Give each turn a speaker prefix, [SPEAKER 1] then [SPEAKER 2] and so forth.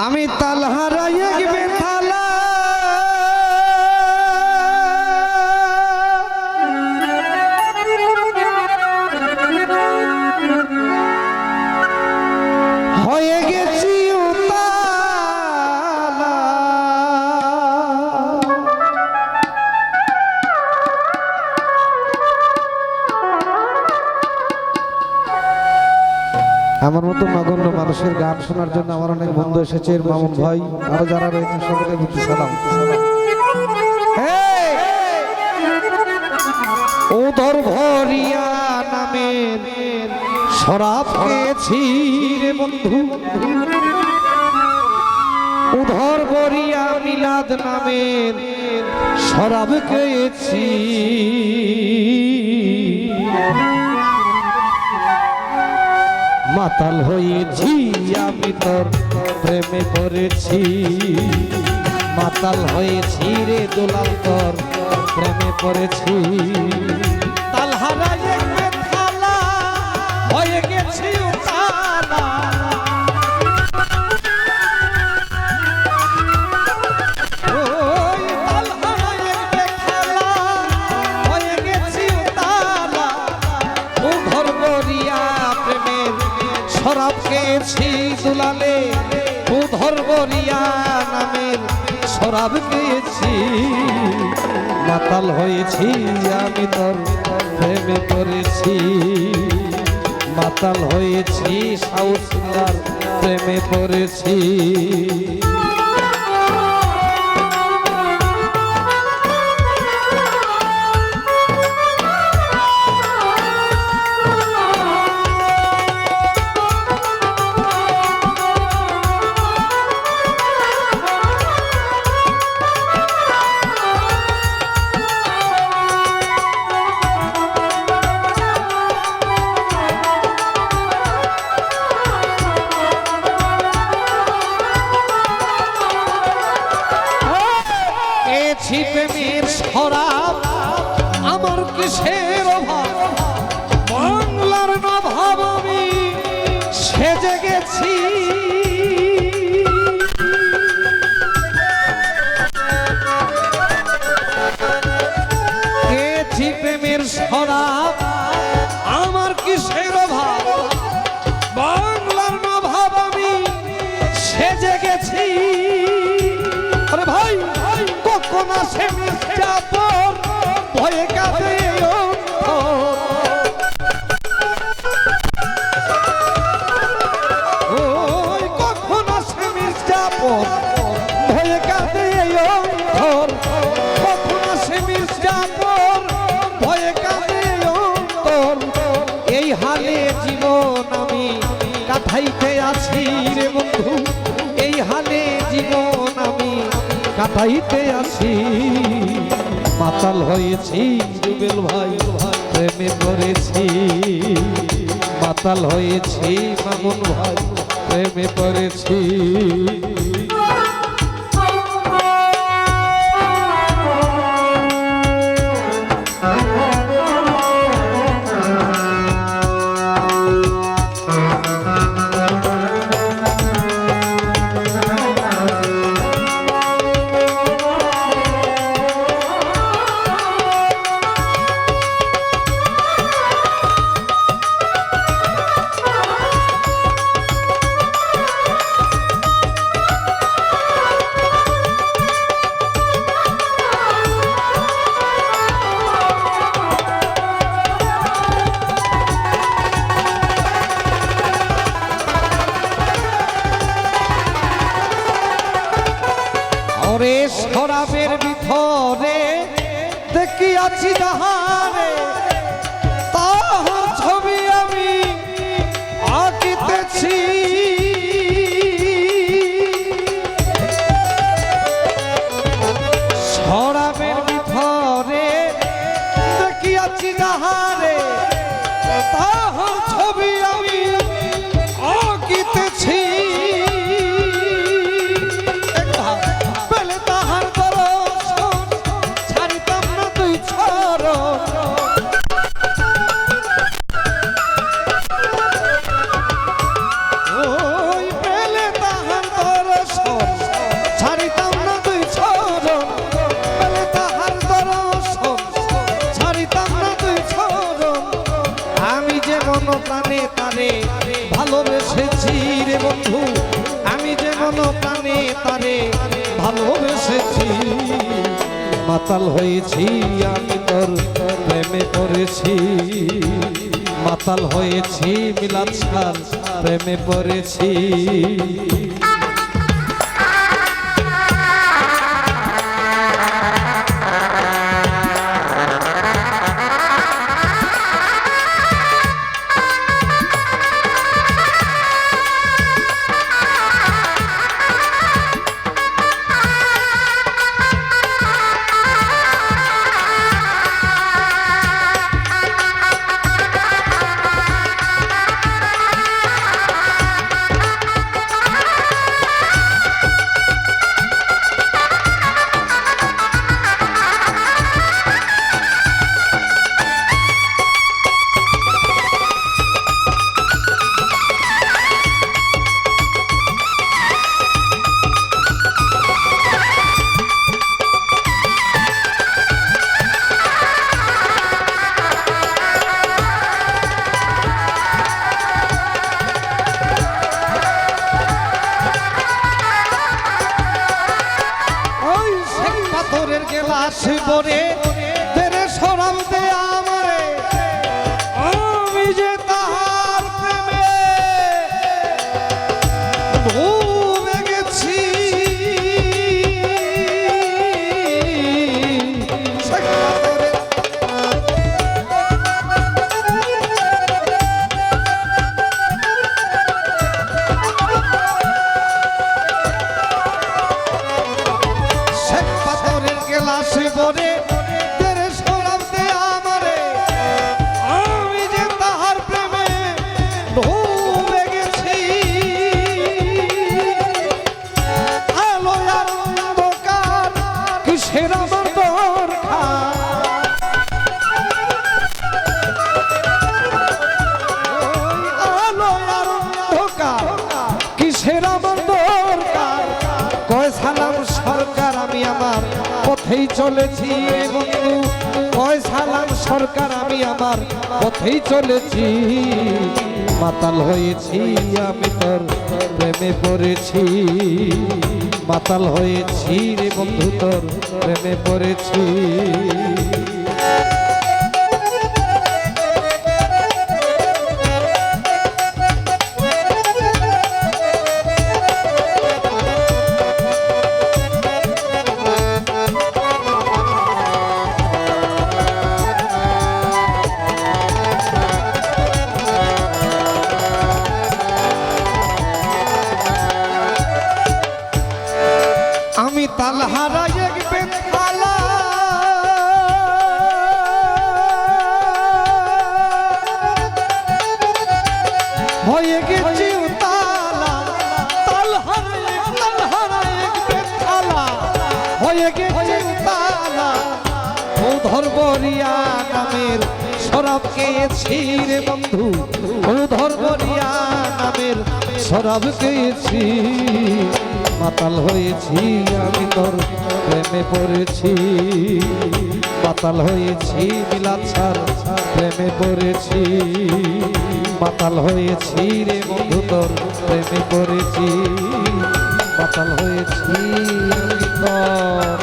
[SPEAKER 1] আমি তাল হারাইয়ে গেবে থালা হয়ে গেছি উতালা আমার মতো নগণ্য মানুষের গান শোনার জন্য আমার অনেক বন্ধু এসেছে মামুন ভাই আরো যারা রয়েছে সকলে প্রতি সালাম। ওধর ভরিয়া নামের শরাব খেয়েছি রে বন্ধু, উধর ভরিয়া মিলাদ নামের শরাব খেয়েছি। মাতাল হয়েছি আমি তোর প্রেমে পড়েছি, মাতাল হয়েছি রে দুলাল তোর প্রেমে পড়েছি। তাল হারাইয়ে থালা হয়ে গেছি উতালা, তাল হারাইয়ে থালা হয়ে গেছি উতালা। ও ঘর গড়িয়া প্রেমের শরাব খেয়েছি দুলালে, উধর গড়িয়া নামের শরাব খেয়েছি। মাতাল হয়েছি আমি তোর প্রেমে পড়েছি, মাতাল হয়েছি সাউসিলার প্রেমে পড়েছি। প্রেমের শরাব আমার কিসের অভাব, বাংলার নভাব আমি সেজে গেছি। গেছি প্রেমের শরাব আমার কিসের অভাব, বাংলার নভাব আমি সেজে গেছি। আরে ভাই কখন আসে মির্জাপুর ভয়ে কাঁদে ওই, কখন আসে মির্জাপুর ভয়ে কাঁদে অন্তর, কখন আসে মির্জাপুর ভয়ে কাঁদে অন্তর। এই হালে জীবন আমি কাটাইতে আছি রে বন্ধু, এই হালে জীবন আমি কাটাইতে আসি। মাতাল হয়েছি রুবেল ভাই প্রেমে পড়েছি, মাতাল হয়েছি মামুন ভাই প্রেমে পড়েছি। ওরে শরাবের ভিতরে দেখিয়াছি যাহারে, তাহার ছবি আমি আঁকিতেছি। শরাবের ভিতরে দেখিয়াছি যাহারে, তাহার ছবি আমি আঁকিতেছি। তাহার দর্শন ছাড়িতাম না তুই চরণ, মন প্রাণে তারে ভালোবেসেছি, মাতাল হয়েছি আমি তোর প্রেমে পড়েছি, মাতাল হয়েছি মিলাদ সার প্রেমে পড়েছি। গেলাস বরে তেরে সরাম দে আমারে, আমি যে তাহার প্রেমে ডুবে গেছি। বরে তেরে সরাম দে আমারে, আমি যে তাহার প্রেমে ডুবে গেছি। আলো আর অন্ধকার কিসের আমার দরকার, আলো আর অন্ধকার কিসের আমার দরকার। কয় সালাম সরকার আমি আমার পথেই চলেছি বন্ধু, কয় সালাম সরকার আমি আমার পথেই চলেছি, মাতাল হয়েছি আমি তোর প্রেমে পড়েছি, মাতাল হয়েছি রে বন্ধু তোর প্রেমে পড়েছি। আমি তালহারা এক বেতালা, হয়ে গেছি উতালা, তালহারা এক বেতালা, হয়ে গেছি উতালা। ও ধর্মরিয়া নামের শরাব খেয়েছি রে বন্ধু, ও ধর্মরিয়া নামের শরাব খেয়েছি, মাতাল হয়েছি আমি তোর প্রেমে পড়েছি, মাতাল হয়েছি মিলাদ সার প্রেমে পড়েছি, মাতাল হয়েছি রে বন্ধু তোর প্রেমে পড়েছি, মাতাল হয়েছি আমি তোর